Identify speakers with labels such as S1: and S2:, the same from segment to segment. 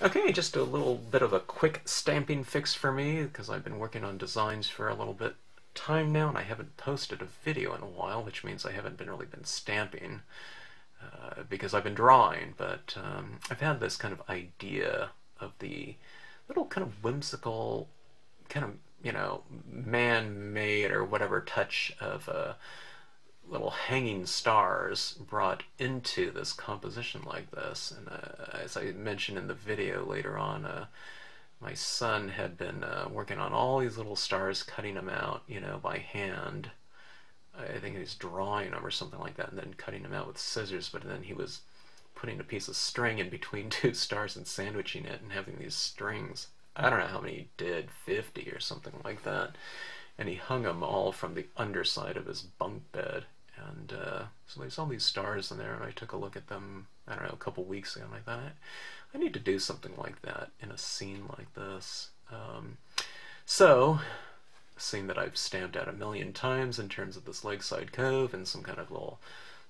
S1: Okay, just a little bit of a quick stamping fix for me, because I've been working on designs for a little bit time now, and I haven't posted a video in a while, which means I haven't really been stamping, because I've been drawing, but I've had this kind of idea of the little kind of whimsical, kind of, you know, man-made or whatever touch of little hanging stars brought into this composition like this. And as I mentioned in the video later on, my son had been working on all these little stars, cutting them out, you know, by hand. I think he was drawing them or something like that, and then cutting them out with scissors, but then he was putting a piece of string in between two stars and sandwiching it and having these strings. I don't know how many he did, 50 or something like that. And he hung them all from the underside of his bunk bed. And so there's all these stars in there, and I took a look at them, I don't know, a couple weeks ago, and I thought, I need to do something like that in a scene like this. So, a scene that I've stamped out a million times in terms of this Lakeside Cove and some kind of little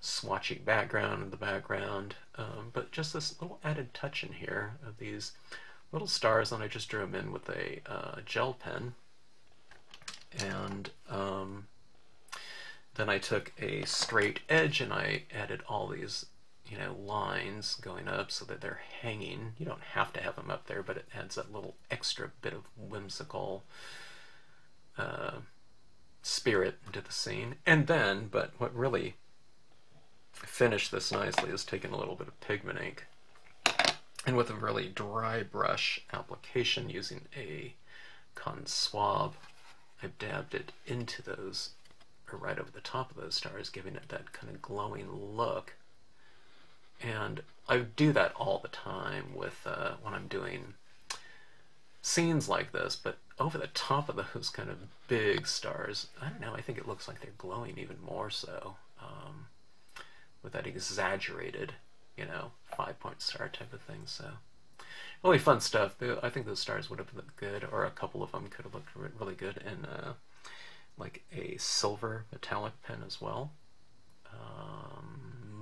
S1: swatchy background in the background, but just this little added touch in here of these little stars, and I just drew them in with a gel pen. And then I took a straight edge and I added all these, you know, lines going up so that they're hanging. You don't have to have them up there, but it adds that little extra bit of whimsical spirit into the scene. And then, but what really finished this nicely is taking a little bit of pigment ink, and with a really dry brush application using a cotton swab, I've dabbed it into those, or right over the top of those stars, giving it that kind of glowing look. And I do that all the time with when I'm doing scenes like this, but over the top of those kind of big stars, I don't know, I think it looks like they're glowing even more so, with that exaggerated, you know, 5-point star type of thing. So really fun stuff. I think those stars would have looked good, or a couple of them could have looked really good in like a silver metallic pen as well.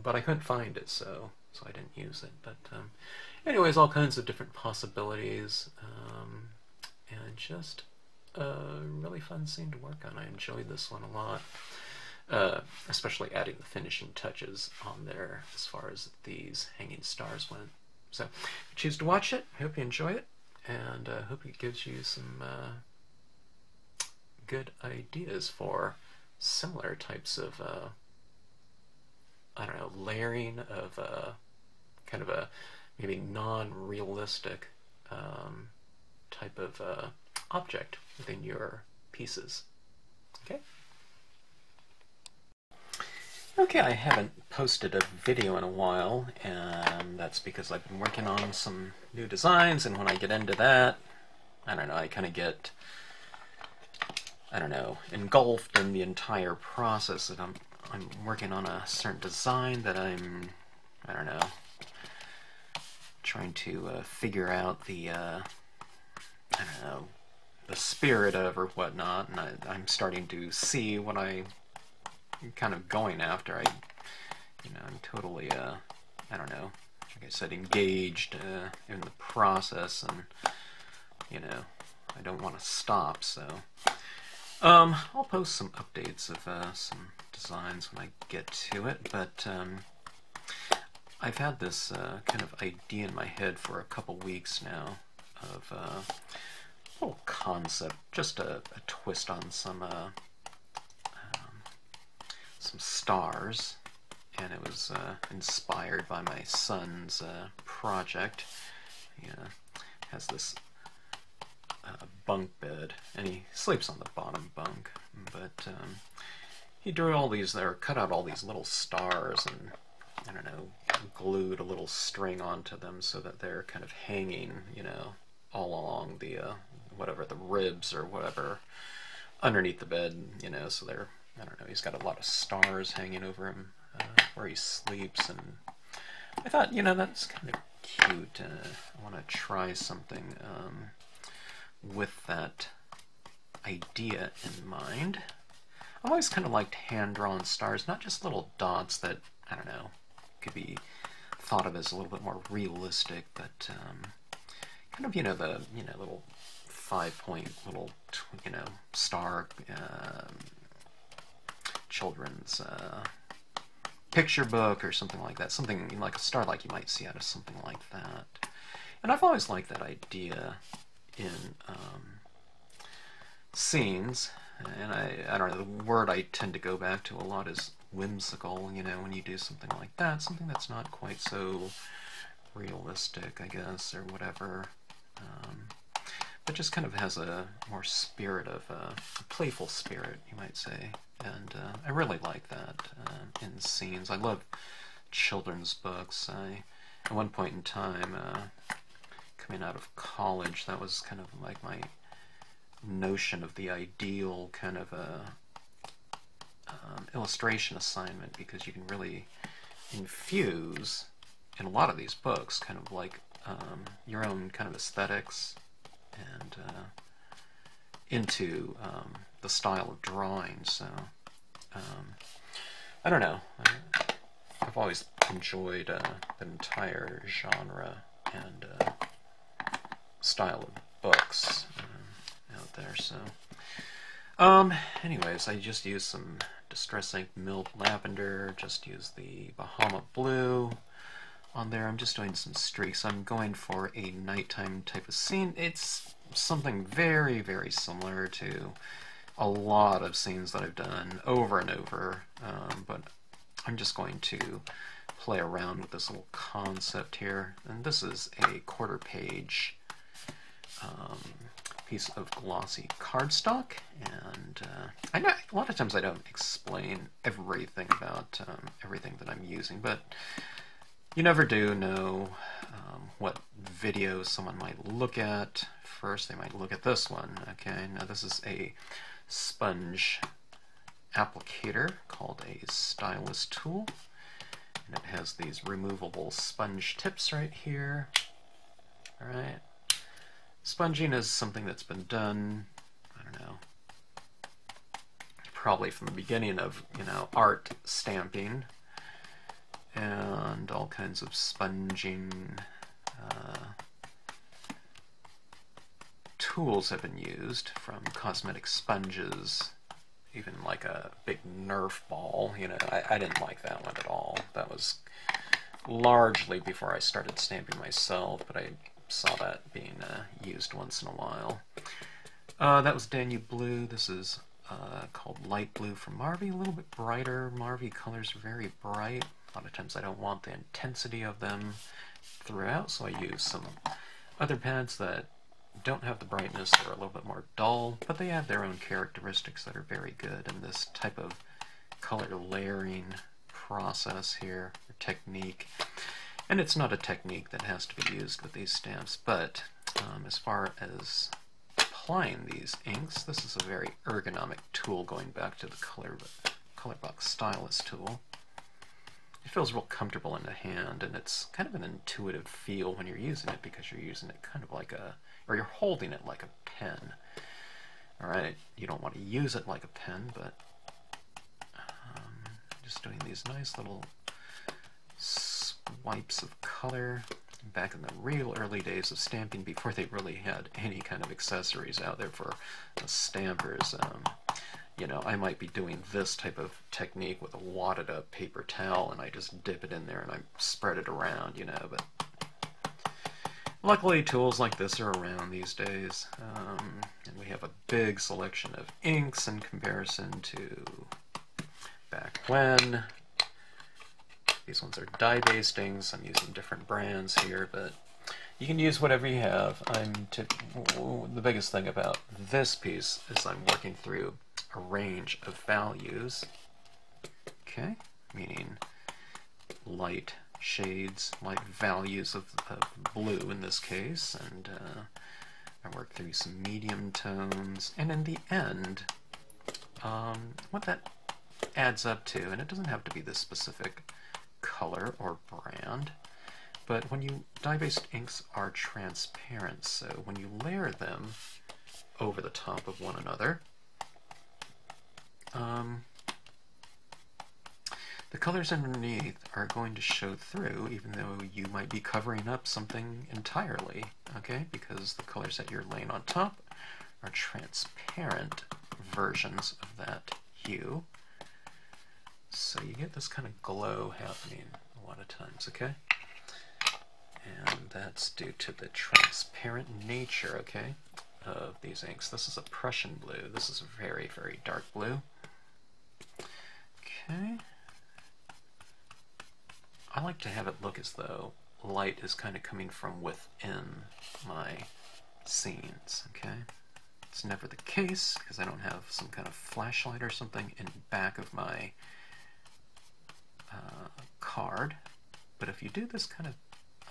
S1: But I couldn't find it, so I didn't use it. But anyways, all kinds of different possibilities, and just a really fun scene to work on. I enjoyed this one a lot, especially adding the finishing touches on there as far as these hanging stars went. So if you choose to watch it, I hope you enjoy it, and I hope it gives you some good ideas for similar types of, I don't know, layering of kind of a maybe non-realistic type of object within your pieces. Okay? Okay, I haven't posted a video in a while, and that's because I've been working on some new designs, and when I get into that, I don't know, I kind of get, I don't know, engulfed in the entire process that I'm working on a certain design that I'm, I don't know, trying to figure out the, I don't know, the spirit of or whatnot, and I'm starting to see what I'm kind of going after. You know, I'm totally, I don't know, like I said, engaged in the process, and, you know, I don't want to stop, so I'll post some updates of some designs when I get to it, but I've had this kind of idea in my head for a couple weeks now of a little concept, just a twist on some stars, and it was inspired by my son's project. He has this bunk bed, and he sleeps on the bottom bunk, but he drew all these, or cut out all these little stars, and I don't know, glued a little string onto them so that they're kind of hanging, you know, all along the whatever, the ribs or whatever underneath the bed, you know, so they're, I don't know, he's got a lot of stars hanging over him where he sleeps, and I thought, you know, that's kind of cute. I want to try something with that idea in mind. I've always kind of liked hand-drawn stars, not just little dots that, I don't know, could be thought of as a little bit more realistic, but kind of, the, little 5-point little, star children's picture book or something like that. Something like a star like you might see out of something like that. And I've always liked that idea in scenes. And I don't know, the word I tend to go back to a lot is whimsical, when you do something like that, something that's not quite so realistic, I guess, or whatever, but just kind of has a more spirit of a playful spirit, you might say, and I really like that in scenes. I love children's books. At one point in time, coming out of college, that was kind of like my notion of the ideal kind of a illustration assignment, because you can really infuse in a lot of these books kind of like your own kind of aesthetics and into the style of drawing. So I don't know, I've always enjoyed the entire genre and style of books out there. So anyways, I just used some Distress Ink Milled Lavender, just used the Bahama Blue on there. I'm just doing some streaks. I'm going for a nighttime type of scene. It's something very, very similar to a lot of scenes that I've done over and over, but I'm just going to play around with this little concept here. And this is a 1/4 page piece of glossy cardstock, and I know a lot of times I don't explain everything about everything that I'm using, but you never do know what video someone might look at. First, they might look at this one. Okay, now this is a sponge applicator called a Stylus Tool, and it has these removable sponge tips right here. All right. Sponging is something that's been done, I don't know, probably from the beginning of, art stamping, and all kinds of sponging tools have been used, from cosmetic sponges, even like a big Nerf ball. I didn't like that one at all. That was largely before I started stamping myself, but I saw that being used once in a while. That was Danube Blue. This is called Light Blue from Marvy, a little bit brighter. Marvy colors are very bright. A lot of times I don't want the intensity of them throughout, so I use some other pads that don't have the brightness. They're a little bit more dull, but they have their own characteristics that are very good. And this type of color layering process here, or technique, and it's not a technique that has to be used with these stamps, but as far as applying these inks, this is a very ergonomic tool, going back to the Colorbox Stylus Tool. It feels real comfortable in the hand, and it's kind of an intuitive feel when you're using it, because you're using it kind of like you're holding it like a pen. Alright, you don't want to use it like a pen, but just doing these nice little swipes of color. Back in the real early days of stamping, before they really had any kind of accessories out there for stampers, I might be doing this type of technique with a wadded up paper towel, and I just dip it in there and I spread it around, but luckily tools like this are around these days, and we have a big selection of inks in comparison to back when. These ones are dye-based inks. I'm using different brands here, but you can use whatever you have. The biggest thing about this piece is I'm working through a range of values, okay, meaning light shades, light values of blue in this case, and I work through some medium tones, and in the end, what that adds up to, and it doesn't have to be this specific color or brand, but when dye-based inks are transparent, so when you layer them over the top of one another, the colors underneath are going to show through, even though you might be covering up something entirely. okay, because the colors that you're laying on top are transparent versions of that hue. So you get this kind of glow happening a lot of times, okay? And that's due to the transparent nature, okay, of these inks. This is a Prussian blue. This is a very, very dark blue. Okay. I like to have it look as though light is kind of coming from within my scenes, okay? It's never the case because I don't have some kind of flashlight or something in back of my card. But if you do this kind of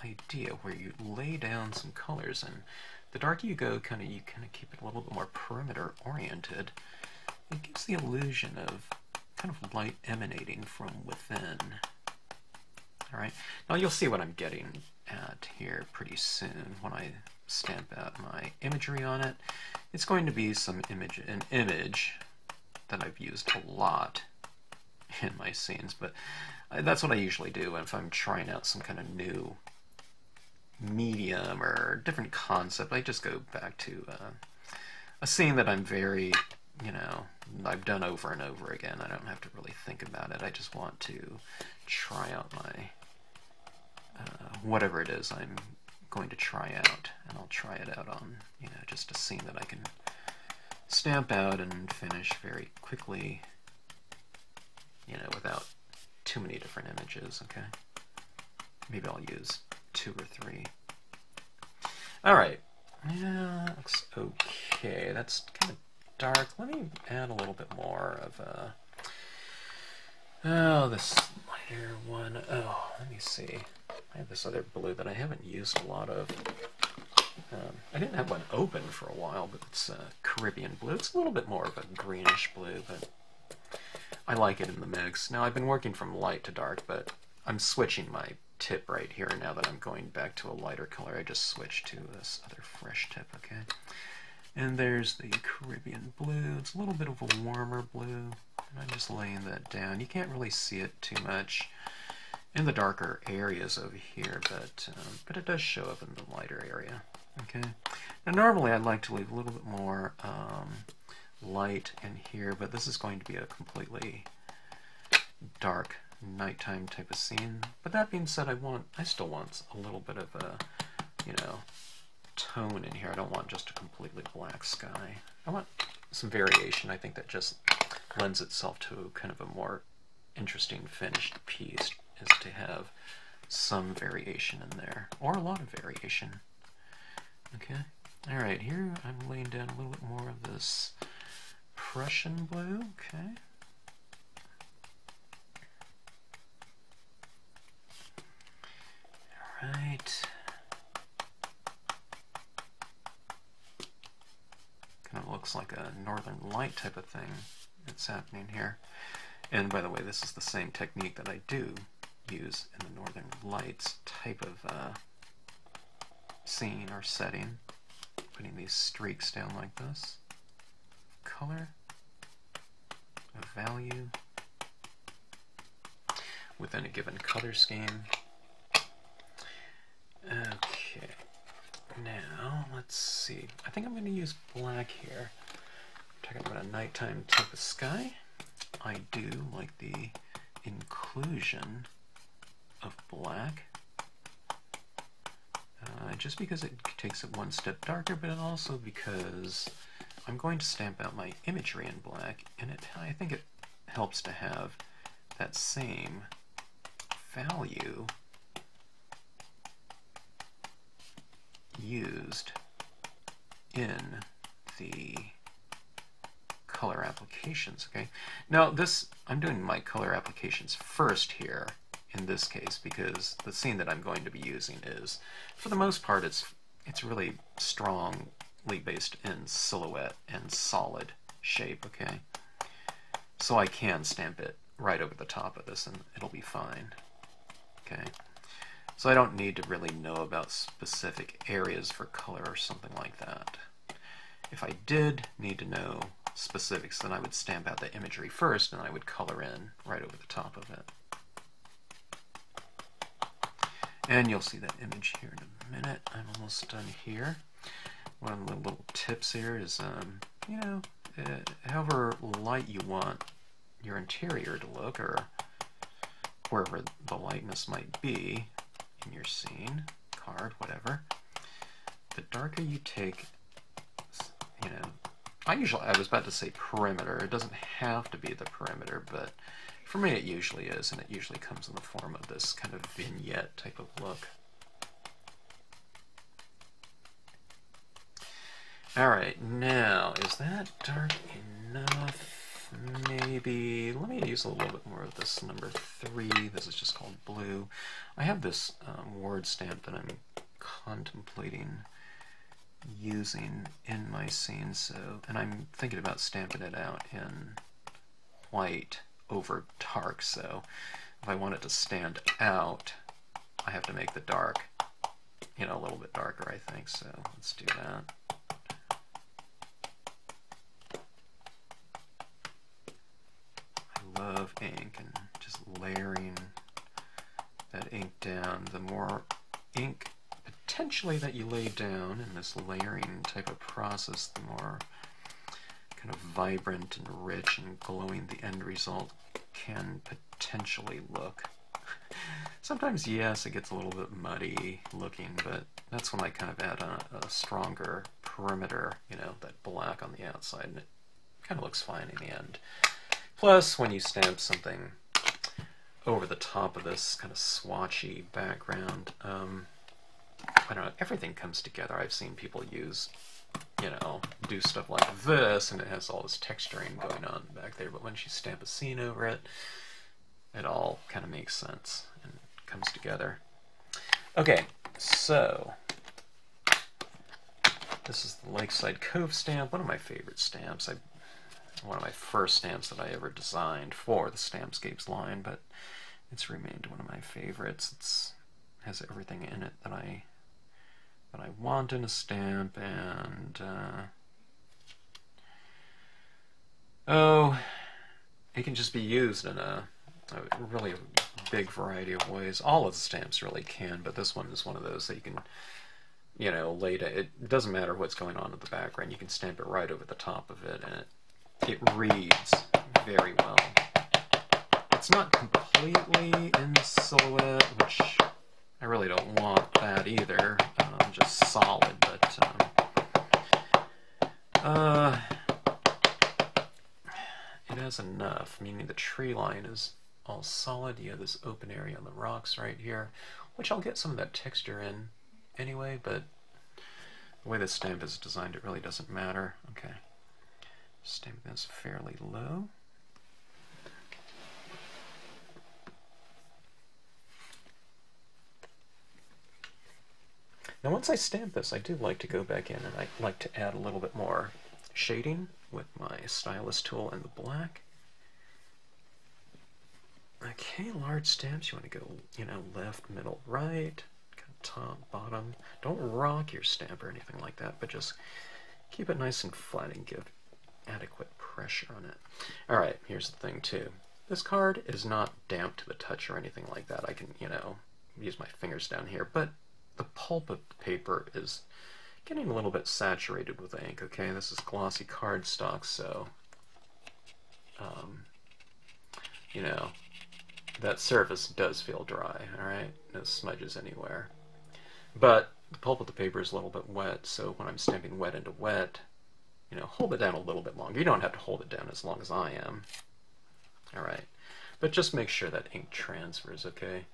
S1: idea where you lay down some colors, and the darker you go, you kind of keep it a little bit more perimeter oriented, it gives the illusion of kind of light emanating from within. All right, now you'll see what I'm getting at here pretty soon when I stamp out my imagery on it. It's going to be an image that I've used a lot in my scenes, but that's what I usually do if I'm trying out some kind of new medium or different concept. I just go back to a scene that I'm very, I've done over and over again. I don't have to really think about it. I just want to try out my whatever it is I'm going to try out, and I'll try it out on just a scene that I can stamp out and finish very quickly, without too many different images. Okay, maybe I'll use 2 or 3. All right, yeah, that looks okay. That's kind of dark. Let me add a little bit more of this lighter one. Oh, let me see. I have this other blue that I haven't used a lot of. I didn't have one open for a while, but it's Caribbean blue. It's a little bit more of a greenish blue, but I like it in the mix. Now, I've been working from light to dark, but I'm switching my tip right here now that I'm going back to a lighter color. I just switched to this other fresh tip, okay? And there's the Caribbean blue. It's a little bit of a warmer blue, and I'm just laying that down. You can't really see it too much in the darker areas over here, but it does show up in the lighter area. Okay. Now normally I'd like to leave a little bit more light in here, but this is going to be a completely dark nighttime type of scene. But that being said, I still want a little bit of a tone in here. I don't want just a completely black sky. I want some variation. I think that just lends itself to kind of a more interesting finished piece, is to have some variation in there, or a lot of variation. Okay, all right, here I'm laying down a little bit more of this Prussian blue, okay. All right. Kind of looks like a northern light type of thing that's happening here. And by the way, this is the same technique that I do use in the Northern Lights type of scene or setting. Putting these streaks down like this. Color, of value, within a given color scheme. Okay, now let's see. I think I'm going to use black here. I'm talking about a nighttime type of sky. I do like the inclusion of black, just because it takes it one step darker, but also because I'm going to stamp out my imagery in black, and I think it helps to have that same value used in the color applications. Okay, now I'm doing my color applications first here in this case, because the scene that I'm going to be using is, for the most part, it's really strongly based in silhouette and solid shape. Okay, so I can stamp it right over the top of this and it'll be fine. Okay, so I don't need to really know about specific areas for color or something like that. If I did need to know specifics, then I would stamp out the imagery first and I would color in right over the top of it. And you'll see that image here in a a minute. I'm almost done here. One of the little tips here is, you know, however light you want your interior to look, or wherever the lightness might be in your scene, card, whatever, the darker you take, you know, I was about to say perimeter. It doesn't have to be the perimeter, but for me it usually is, and it usually comes in the form of this kind of vignette type of look. Alright, now, is that dark enough? Maybe, let me use a little bit more of this number 3. This is just called blue. I have this word stamp that I'm contemplating using in my scene, and I'm thinking about stamping it out in white over dark, so if I want it to stand out, I have to make the dark, you know, a little bit darker, I think, so let's do that. I love ink, and just layering that ink down. The more ink potentially that you lay down in this layering type of process, the more kind of vibrant and rich and glowing the end result can potentially look. Sometimes, yes, it gets a little bit muddy looking, but that's when I kind of add a stronger perimeter, you know, that black on the outside, and it kind of looks fine in the end. Plus, when you stamp something over the top of this kind of swatchy background, I don't know, everything comes together. I've seen people use, you know, do stuff like this, and it has all this texturing going on back there, but once you stamp a scene over it, it all kind of makes sense and comes together. Okay, so this is the Lakeside Cove stamp, one of my favorite stamps. One of my first stamps that I ever designed for the Stampscapes line, but it's remained one of my favorites. It has everything in it that I want in a stamp, and oh, it can just be used in a really big variety of ways. All of the stamps really can, but this one is one of those that you can, you know, it doesn't matter what's going on in the background. You can stamp it right over the top of it, and it reads very well. It's not completely in silhouette, which I really don't want that either. Just solid, but it has enough, meaning the tree line is all solid. You have this open area on the rocks right here, which I'll get some of that texture in anyway, but the way this stamp is designed, it really doesn't matter. Okay. Stamp this fairly low. Now once I stamp this, I do like to go back in and I like to add a little bit more shading with my stylus tool and the black. Okay, large stamps, you want to go, you know, left, middle, right, kind of top, bottom. Don't rock your stamp or anything like that, but just keep it nice and flat and give adequate pressure on it. Alright, here's the thing too. This card is not damp to the touch or anything like that. I can, you know, use my fingers down here, but the pulp of the paper is getting a little bit saturated with ink, okay? This is glossy cardstock, so, you know, that surface does feel dry, alright? No smudges anywhere. But the pulp of the paper is a little bit wet, so when I'm stamping wet into wet, you know, hold it down a little bit longer. You don't have to hold it down as long as I am. Alright. But just make sure that ink transfers, okay?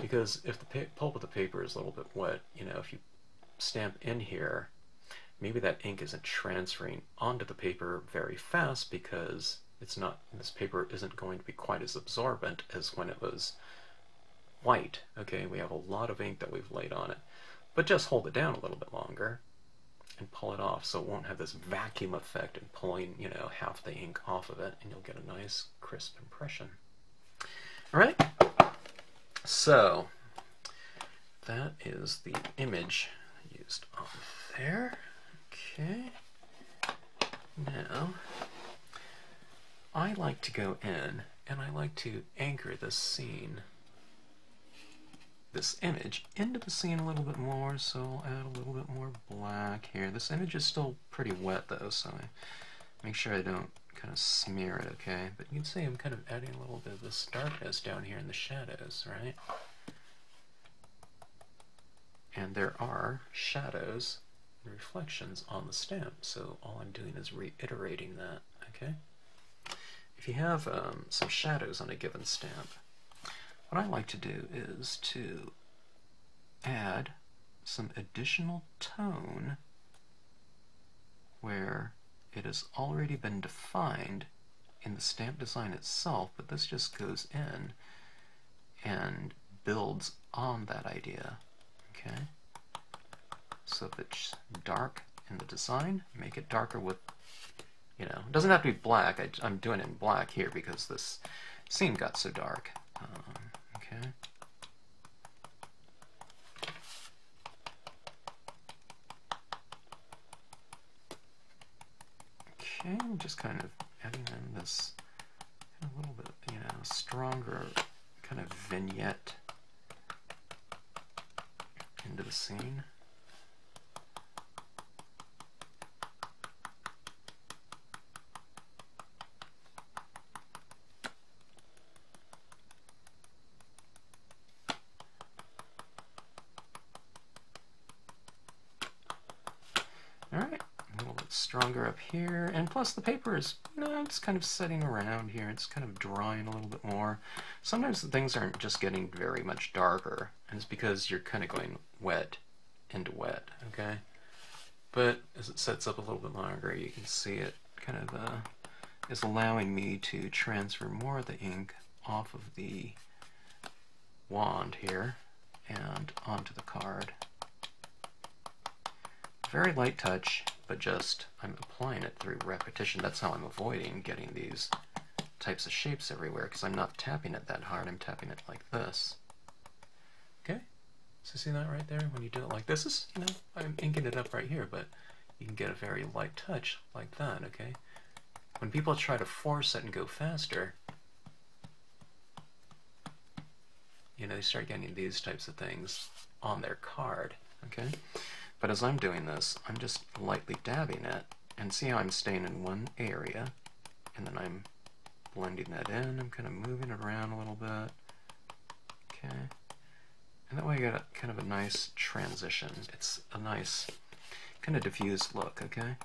S1: Because if the pulp of the paper is a little bit wet, you know, if you stamp in here, maybe that ink isn't transferring onto the paper very fast because it's not, this paper isn't going to be quite as absorbent as when it was white. Okay, we have a lot of ink that we've laid on it. But just hold it down a little bit longer and pull it off so it won't have this vacuum effect and pulling, you know, half the ink off of it, and you'll get a nice crisp impression. Alright, so that is the image used on there. Okay, now I like to go in and I like to anchor this scene this image into the scene a little bit more, so I'll add a little bit more black here. This image is still pretty wet though, so I make sure I don't kind of smear it, okay? But you can see I'm kind of adding a little bit of this darkness down here in the shadows, right? And there are shadows and reflections on the stamp, so all I'm doing is reiterating that, okay? If you have some shadows on a given stamp, what I like to do is to add some additional tone where it has already been defined in the stamp design itself, but this just goes in and builds on that idea, okay? So if it's dark in the design, make it darker with, you know, it doesn't have to be black. I'm doing it in black here because this scene got so dark. Okay. Okay, I'm just kind of adding in this a little bit, you know, stronger kind of vignette into the scene. Alright, a little bit stronger up here, and plus the paper is, you know, it's kind of setting around here, it's kind of drying a little bit more. Sometimes the things aren't just getting very much darker, and it's because you're kind of going wet into wet, okay? But as it sets up a little bit longer, you can see it kind of is allowing me to transfer more of the ink off of the wand here and onto the card. Very light touch, but just I'm applying it through repetition. That's how I'm avoiding getting these types of shapes everywhere, because I'm not tapping it that hard. I'm tapping it like this. Okay? So see that right there? When you do it like this, is, you know, I'm inking it up right here, but you can get a very light touch like that, okay? When people try to force it and go faster, you know, they start getting these types of things on their card, okay? But as I'm doing this, I'm just lightly dabbing it, and see how I'm staying in one area, and then I'm blending that in. I'm kind of moving it around a little bit, okay? And that way you got kind of a nice transition. It's a nice kind of diffused look, okay?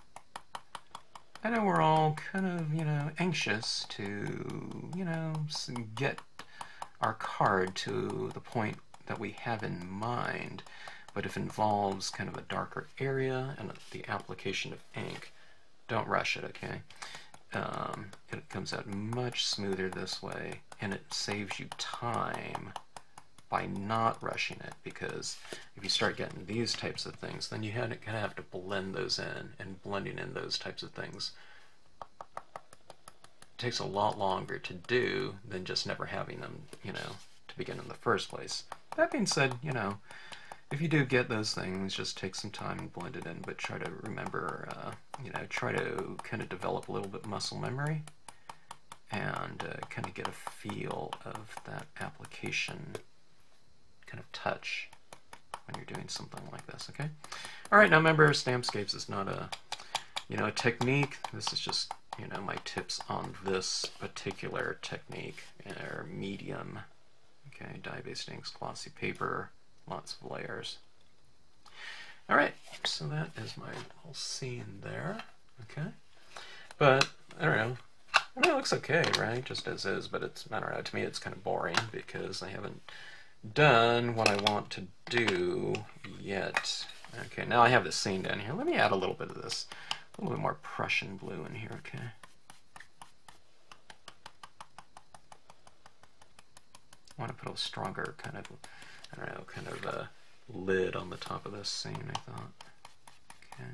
S1: I know we're all kind of, you know, anxious to, you know, get our card to the point that we have in mind, but if it involves kind of a darker area and the application of ink, don't rush it, okay? It comes out much smoother this way, and it saves you time by not rushing it, because if you start getting these types of things, then you kind of have to blend those in, and blending in those types of things takes a lot longer to do than just never having them, you know, to begin in the first place. That being said, you know, if you do get those things, just take some time and blend it in, but try to remember, you know, try to kind of develop a little bit muscle memory and kind of get a feel of that application kind of touch when you're doing something like this, okay? All right, now remember, Stampscapes is not a, you know, a technique. This is just, you know, my tips on this particular technique, or medium, okay? Dye-based inks, glossy paper, lots of layers. All right, so that is my whole scene there, okay? But, I don't know, I mean, it looks okay, right? Just as is, but it's, I don't know, to me it's kind of boring because I haven't done what I want to do yet. Okay, now I have the scene down here. Let me add a little bit of this, a little bit more Prussian blue in here, okay? I want to put a stronger kind of, I don't know, kind of a lid on the top of this scene, I thought. Okay.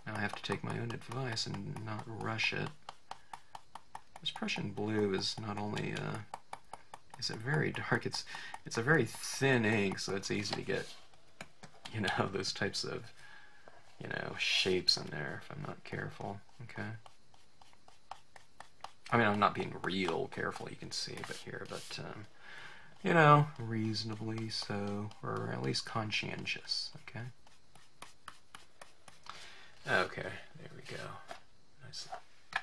S1: Now I have to take my own advice and not rush it. This Prussian blue is not only is it very dark, it's a very thin ink, so it's easy to get, you know, those types of, you know, shapes in there if I'm not careful, okay? I mean, I'm not being real careful, you can see, but here, but you know, reasonably so, or at least conscientious, okay? Okay, there we go. Nice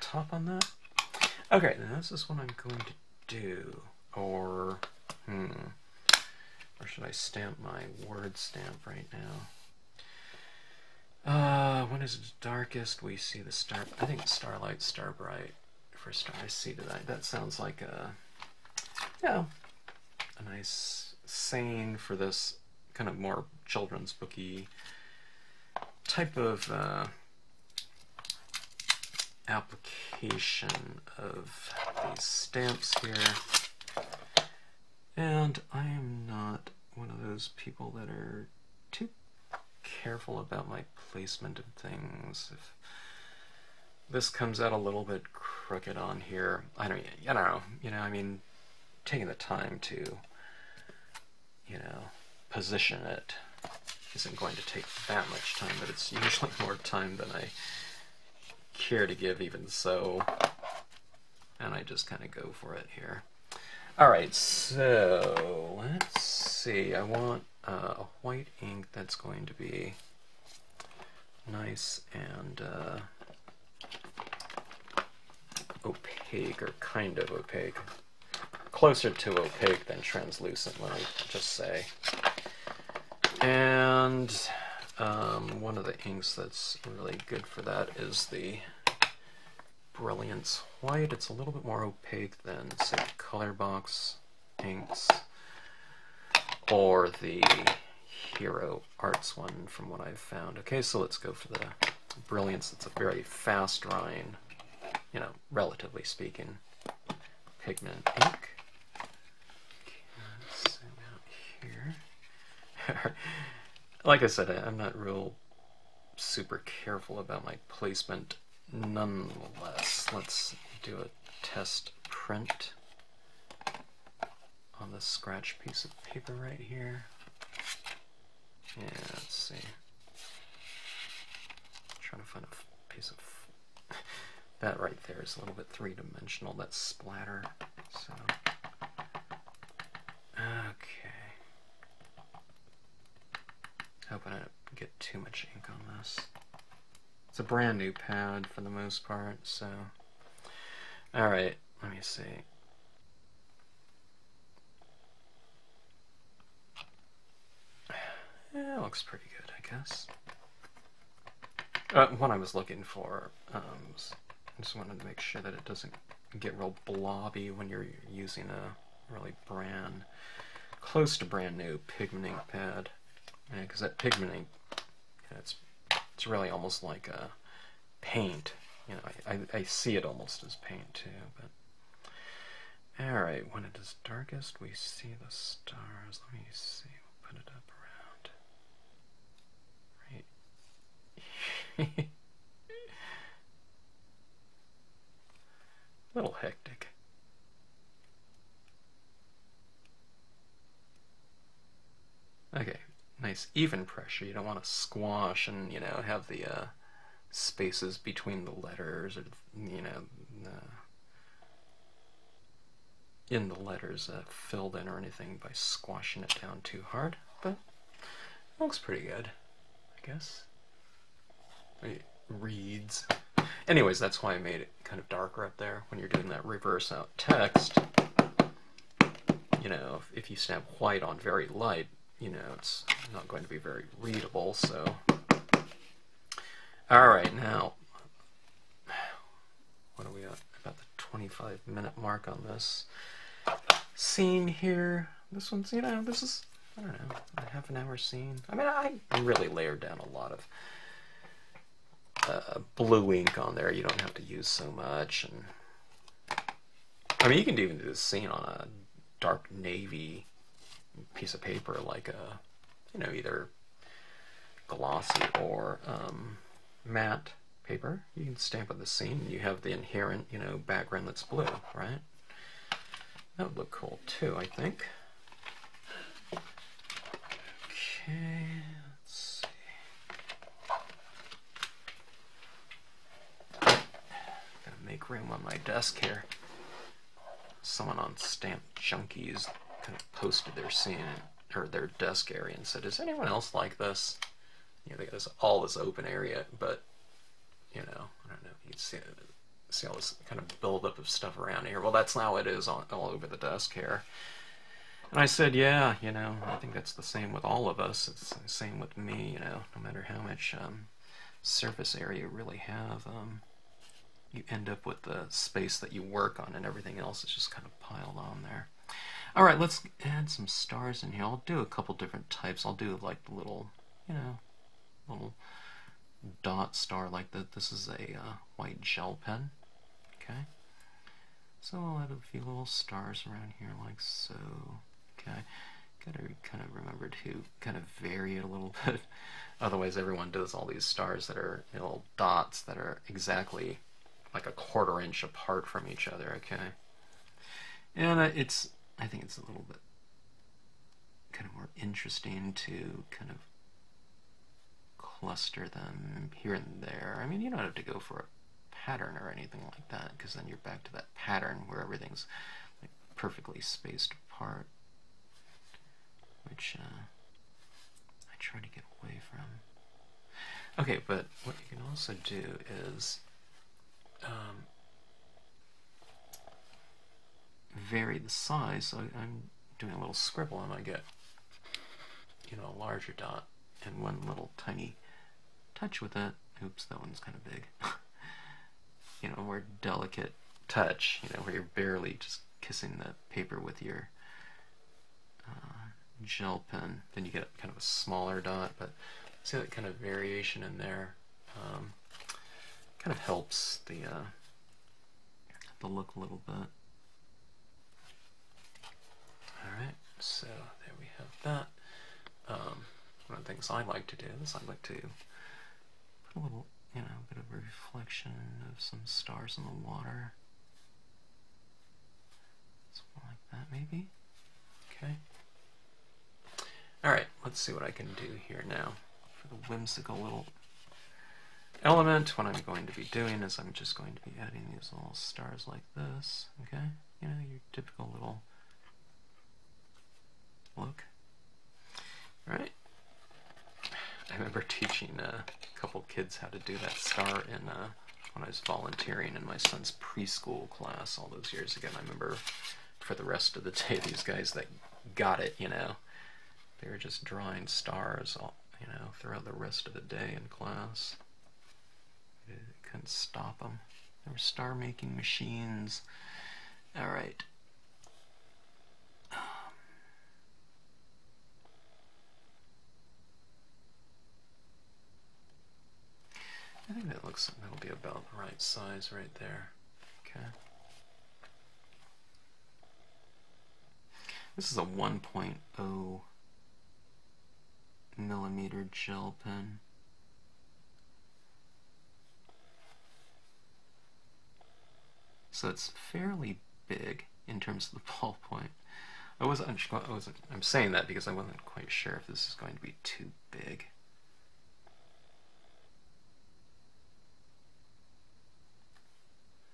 S1: top on that. Okay, now this is what I'm going to do. Or should I stamp my word stamp right now? When is it darkest? We see the star. I think starlight, star bright for star. I see that. That sounds like a, a nice saying for this kind of more children's booky type of application of these stamps here. And I am not one of those people that are too careful about my placement of things. If this comes out a little bit crooked on here, I don't know, I mean, taking the time to, position it isn't going to take that much time, but it's usually more time than I care to give even so, and I just kind of go for it here. Alright, so let's see, I want a white ink that's going to be nice and opaque, or kind of opaque. Closer to opaque than translucent, let me just say. And one of the inks that's really good for that is the Brilliance White. It's a little bit more opaque than, say, Colorbox inks or the Hero Arts one from what I've found. Okay, so let's go for the Brilliance. It's a very fast drying, relatively speaking, pigment ink. Okay, let's zoom out here. Like I said, I'm not real super careful about my placement. Nonetheless, let's do a test print on this scratch piece of paper right here. Yeah, let's see. I'm trying to find a piece of that right there is a little bit three-dimensional. That splatter. So, okay. Hoping I don't get too much ink on this. It's a brand new pad for the most part, so. Alright, let me see. Yeah, it looks pretty good, I guess. What I was looking for, I just wanted to make sure that it doesn't get real blobby when you're using a really close to brand new pigment ink pad. Because that pigment ink, it's really almost like a paint. I see it almost as paint too. But alright, when it is darkest, we see the stars. Let me see. We'll put it up around right. A little hectic. Okay. Nice even pressure. You don't want to squash and, have the spaces between the letters, or, in the letters filled in or anything by squashing it down too hard. But it looks pretty good, I guess. It reads. Anyways, that's why I made it kind of darker up there. When you're doing that reverse out text, if you stamp white on very light, it's not going to be very readable, so. Alright, now, what are we at? About the 25-minute mark on this scene here. This one's, this is, I don't know, a half an hour scene. I mean, I really layered down a lot of blue ink on there. You don't have to use so much. And I mean, you can even do this scene on a dark navy piece of paper, like a, either glossy or matte paper. You can stamp at the scene, and you have the inherent, background that's blue, right? That would look cool too, I think. Okay, let's see. Gotta make room on my desk here. Someone on Stamp Junkies kind of posted their scene or their desk area and said, "Is anyone else like this?" You know, they got all this open area, but you know, I don't know. You can see all this kind of buildup of stuff around here. Well, that's how it is all over the desk here. And I said, yeah, you know, I think that's the same with all of us. It's the same with me, you know, no matter how much surface area you really have, you end up with the space that you work on, and everything else is just kind of piled on there. All right, let's add some stars in here. I'll do a couple different types. I'll do like the little, you know, little dot star like that. This is a white gel pen. Okay. So I'll add a few little stars around here like so. Okay. Gotta kind of remember to kind of vary it a little bit. Otherwise everyone does all these stars that are, you know, little dots that are exactly like a 1/4 inch apart from each other. Okay. And I think it's a little bit kind of more interesting to kind of cluster them here and there. I mean, you don't have to go for a pattern or anything like that, because then you're back to that pattern where everything's like perfectly spaced apart, which I try to get away from. Okay, but what you can also do is vary the size. So I'm doing a little scribble and I get, you know, a larger dot and one little tiny touch with it. Oops, that one's kind of big. You know, more delicate touch, you know, where you're barely just kissing the paper with your gel pen. Then you get kind of a smaller dot, but see that kind of variation in there kind of helps the look a little bit. Alright, so there we have that. One of the things I like to do is I like to put a little, you know, bit of a reflection of some stars in the water. Something like that, maybe. Okay. Alright, let's see what I can do here now. For the whimsical little element, what I'm going to be doing is I'm just going to be adding these little stars like this. Okay? You know, your typical little look. Alright. I remember teaching a couple kids how to do that star in when I was volunteering in my son's preschool class all those years ago. And I remember for the rest of the day, these guys that got it, you know, they were just drawing stars, all, you know, throughout the rest of the day in class. You couldn't stop them. They were star-making machines. All right. I think that'll be about the right size right there. Okay. This is a 1.0 millimeter gel pen. So it's fairly big in terms of the ballpoint. I'm saying that because I wasn't quite sure if this is going to be too big.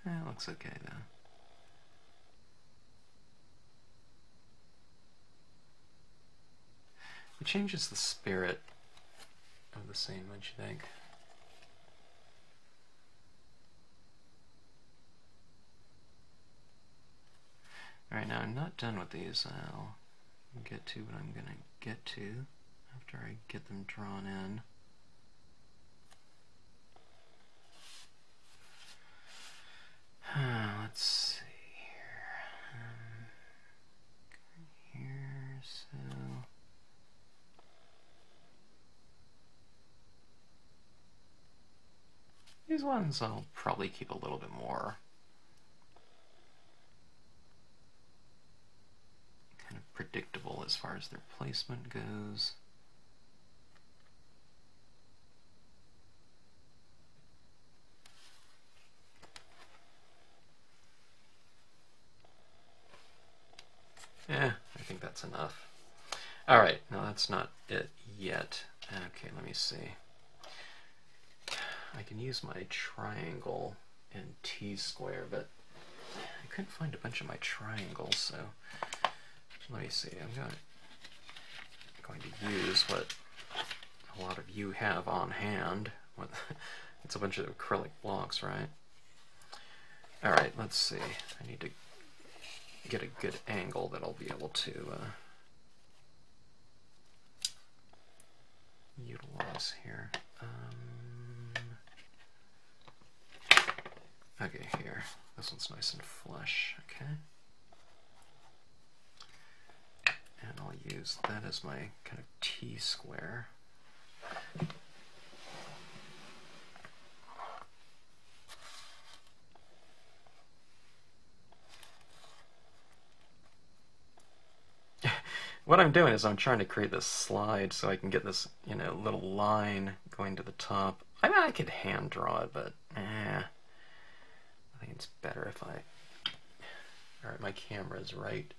S1: It looks okay though. It changes the spirit of the scene, don't you think? Alright, now I'm not done with these. I'll get to what I'm going to get to after I get them drawn in. Let's see here, so these ones I'll probably keep a little bit more kind of predictable as far as their placement goes. I think that's enough. Alright, no, that's not it yet. Okay, let me see. I can use my triangle and T-square, but I couldn't find a bunch of my triangles, so let me see, I'm going to use what a lot of you have on hand. It's a bunch of acrylic blocks, right? Alright, let's see. I need to get a good angle that I'll be able to utilize here. Okay, here. This one's nice and flush, okay? And I'll use that as my kind of T-square. What I'm doing is I'm trying to create this slide so I can get this, you know, little line going to the top. I mean, I could hand draw it, but I think it's better if I... Alright, my camera is right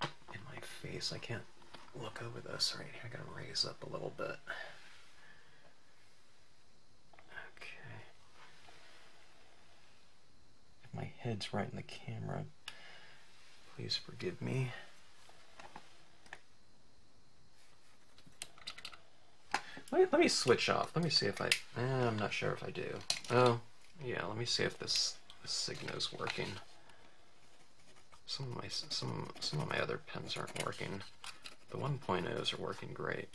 S1: in my face. I can't look over this right here. I gotta raise up a little bit. Okay. If my head's right in the camera, please forgive me. Let me switch off. Let me see if I'm not sure if I do. Oh, yeah, let me see if this Signo's working. Some of my other pens aren't working. The 1.0s are working great.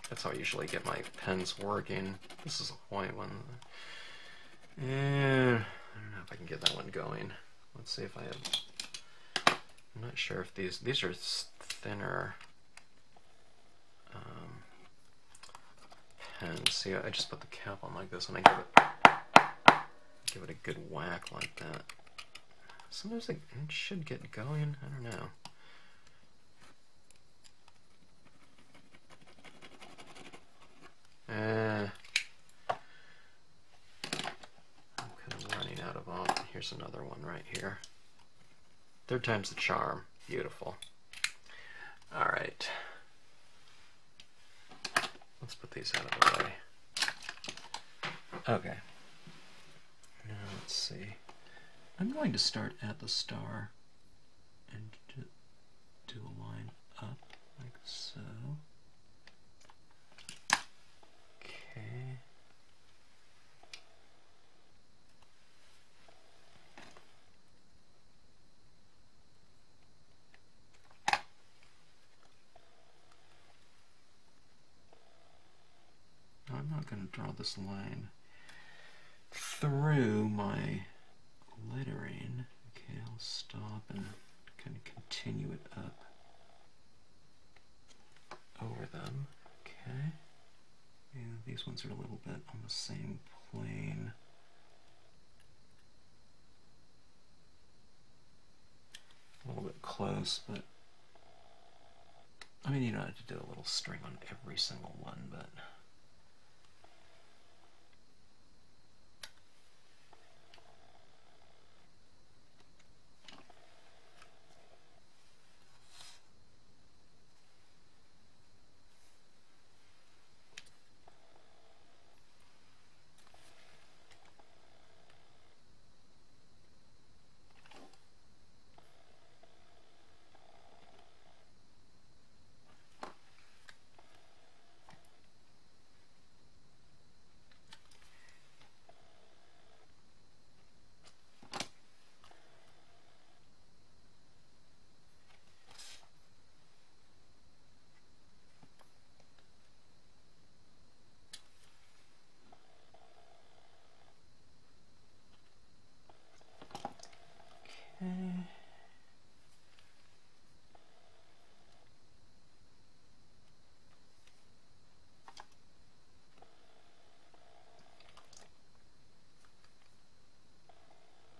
S1: That's how I usually get my pens working. This is a white one. I don't know if I can get that one going. Let's see if I have... I'm not sure if these are thinner pens. See, I just put the cap on like this and I give it a good whack like that. Sometimes it should get going. I don't know. I'm kind of running out of all. Here's another one right here. Third time's the charm. Beautiful. All right. Let's put these out of the way. Okay. Now let's see. I'm going to start at the star and do a line up like so. Okay. I'm not going to draw this line through my lettering. Okay, I'll stop and kind of continue it up over them. Okay. Yeah, these ones are a little bit on the same plane. A little bit close, but I mean, you don't have to do a little string on every single one, but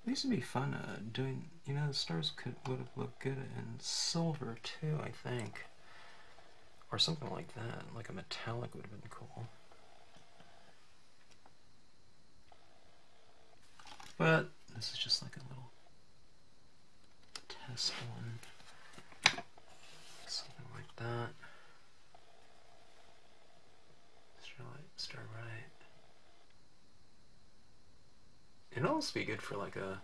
S1: these would be fun doing, you know, the stars would have looked good in silver too, I think. Or something like that, like a metallic would have been cool. But this is just like a little test one. Something like that. Start right. almost be good for like a,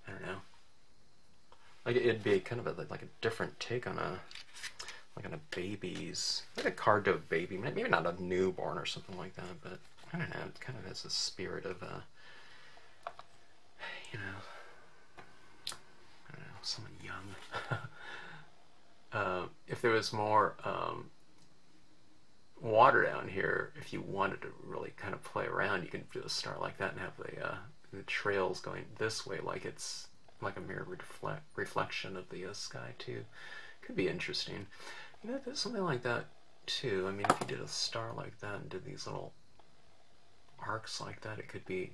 S1: I don't know, like it'd be kind of a, like a different take on a, like on a baby's, like a card-toed baby, maybe not a newborn or something like that, but I don't know, it kind of has a spirit of, you know, I don't know, someone young. If there was more water down here, if you wanted to really kind of play around, you could do a star like that and have the trails going this way, like it's like a mirror reflection of the sky too. Could be interesting. You know, there's something like that too. I mean, if you did a star like that and did these little arcs like that, it could be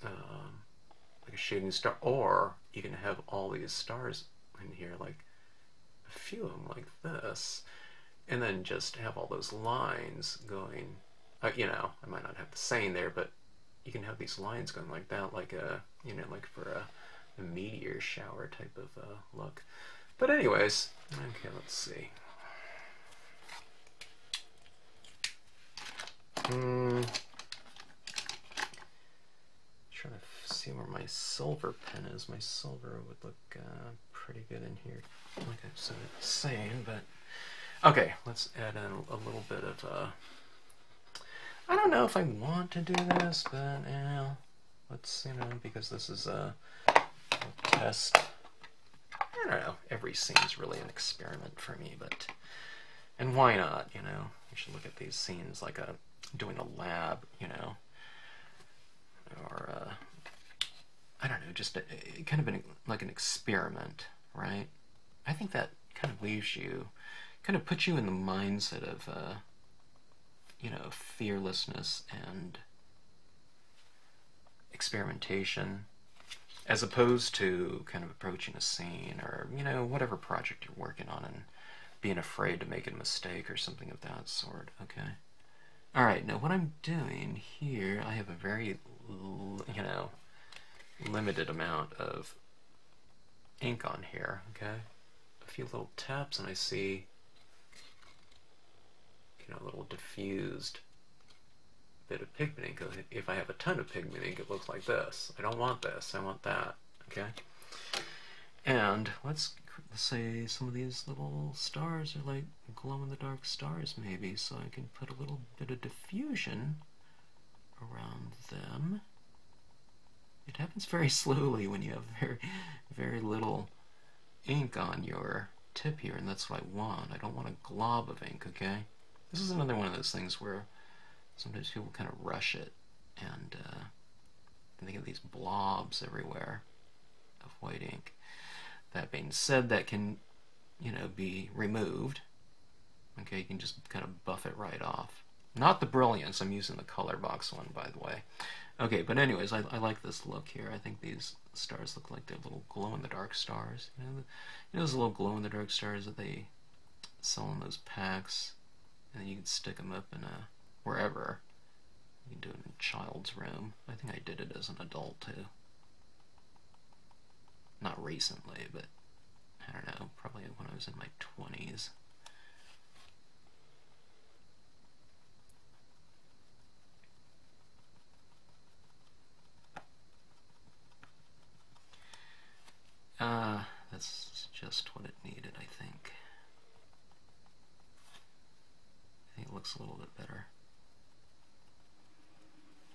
S1: like a shooting star, or you can have all these stars in here, like a few of them like this, and then just have all those lines going, you know, I might not have the saying there, but you can have these lines going like that, like a, you know, like for a meteor shower type of look. But anyways, okay, let's see. Trying to see where my silver pen is. My silver would look pretty good in here, like I was saying, but okay, let's add in a little bit of, I don't know if I want to do this, but let's, you know, because this is a test. I don't know, every scene's really an experiment for me, but, and why not, you know? You should look at these scenes like doing a lab, you know, or, I don't know, just kind of like an experiment, right? I think that kind of leaves you, kind of puts you in the mindset of, you know, fearlessness and experimentation, as opposed to kind of approaching a scene or, you know, whatever project you're working on and being afraid to make a mistake or something of that sort, okay? Alright, now what I'm doing here, I have a very, you know, limited amount of ink on here, okay? A few little taps and I see, you know, a little diffused bit of pigment ink. If I have a ton of pigment ink, it looks like this. I don't want this, I want that, okay? And let's say some of these little stars are like glow-in-the-dark stars maybe, so I can put a little bit of diffusion around them. It happens very slowly when you have very, very little ink on your tip here, and that's what I want. I don't want a glob of ink, okay? This is another one of those things where sometimes people kind of rush it, and they get these blobs everywhere of white ink. That being said, that can, you know, be removed. Okay, you can just kind of buff it right off. Not the Brilliance, I'm using the Colorbox one, by the way. Okay, but anyways, I like this look here. I think these stars look like they're little glow-in-the-dark stars. You know, those little glow-in-the-dark stars that they sell in those packs, and then you can stick them up in wherever. You can do it in a child's room. I think I did it as an adult, too. Not recently, but I don't know, probably when I was in my 20s. That's just what it needed, I think. I think it looks a little bit better.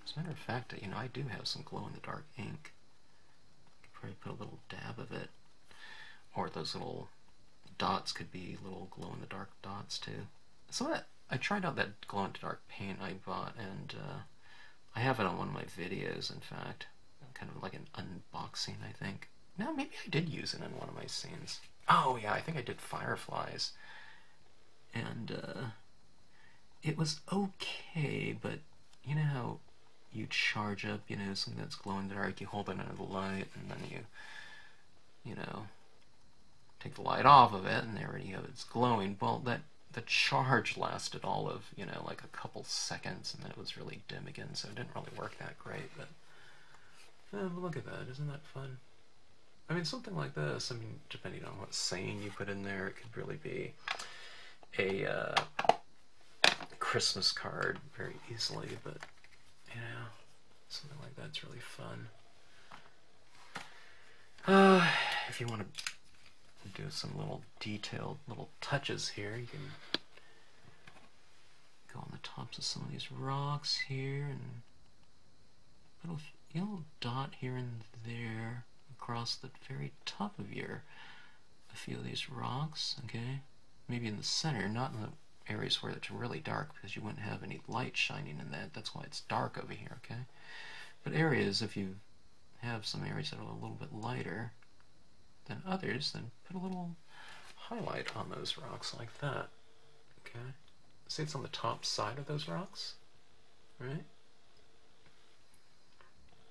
S1: As a matter of fact, you know, I do have some glow-in-the-dark ink. Probably put a little dab of it, or those little dots could be little glow-in-the-dark dots too. So I tried out that glow-in-the-dark paint I bought, and I have it on one of my videos, in fact, kind of like an unboxing, I think. No, maybe I did use it in one of my scenes. Oh yeah, I think I did fireflies, and it was okay, but you know how you charge up, you know, something that's glowing in the dark, you hold it under the light, and then you know, take the light off of it, and there you go, it's glowing. Well, the charge lasted all of, you know, like a couple seconds, and then it was really dim again, so it didn't really work that great, but look at that, isn't that fun? I mean, something like this, I mean, depending on what saying you put in there, it could really be a Christmas card very easily, but, you know, something like that's really fun. If you want to do some little detailed little touches here, you can go on the tops of some of these rocks here and put a little dot here and there across the very top of a few of these rocks, okay? Maybe in the center, not in the areas where it's really dark, because you wouldn't have any light shining in that. That's why it's dark over here, okay? But areas, if you have some areas that are a little bit lighter than others, then put a little highlight on those rocks like that, okay? See, it's on the top side of those rocks, right?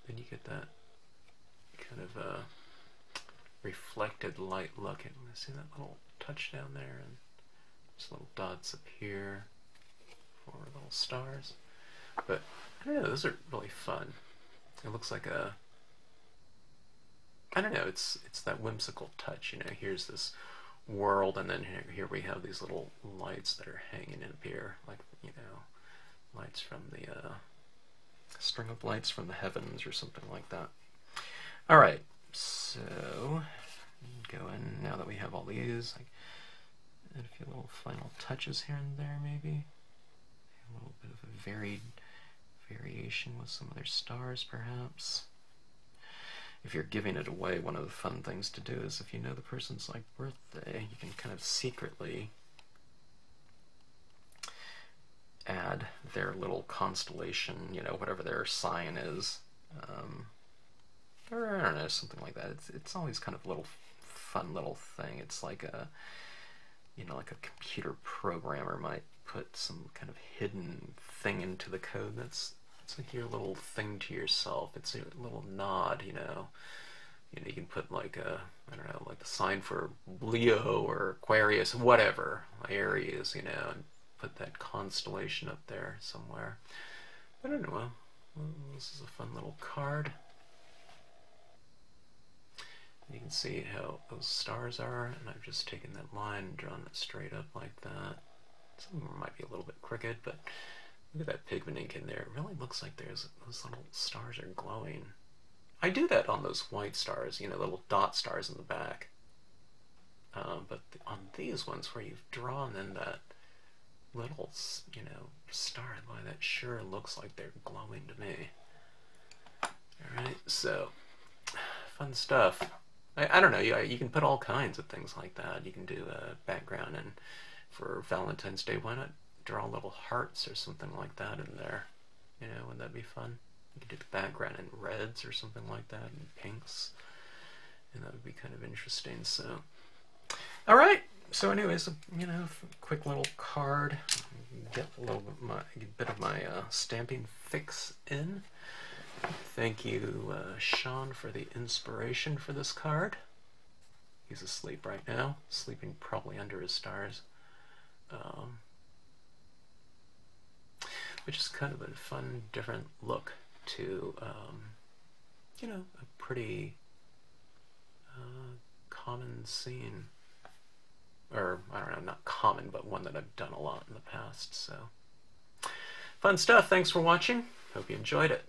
S1: Then you get that kind of reflected light look. And see that little touch down there, and just little dots up here for little stars. But I don't know, those are really fun. It looks like I don't know, it's that whimsical touch, you know. Here's this world, and then here we have these little lights that are hanging in here, like, you know, lights from the string of lights from the heavens or something like that. All right, so go in now that we have all these. Like, add a few little final touches here and there, maybe a little bit of a variation with some other stars, perhaps. If you're giving it away, one of the fun things to do is, if you know the person's like birthday, you can kind of secretly add their little constellation, you know, whatever their sign is, or I don't know, something like that. It's always kind of a little fun little thing. It's like a, you know, like a computer programmer might put some kind of hidden thing into the code. It's like your little thing to yourself. It's a little nod, you know. You know, you can put like a, I don't know, like the sign for Leo or Aquarius, whatever Aries, you know, and put that constellation up there somewhere. I don't know. Well, this is a fun little card. You can see how those stars are, and I've just taken that line and drawn it straight up like that. Some of them might be a little bit crooked, but look at that pigment ink in there. It really looks like those little stars are glowing. I do that on those white stars, you know, little dot stars in the back. But on these ones where you've drawn in that little, you know, star line, that sure looks like they're glowing to me. Alright, so, fun stuff. I don't know, you can put all kinds of things like that. You can do a background, and for Valentine's Day, why not draw little hearts or something like that in there? You know, wouldn't that be fun? You could do the background in reds or something like that, and pinks, and that would be kind of interesting. So, all right. So, anyways, you know, quick little card. Get a bit of my stamping fix in. Thank you, Sean, for the inspiration for this card. He's asleep right now, sleeping probably under his stars. Which is kind of a fun, different look to, you know, a pretty common scene. Or, I don't know, not common, but one that I've done a lot in the past, so. Fun stuff. Thanks for watching. Hope you enjoyed it.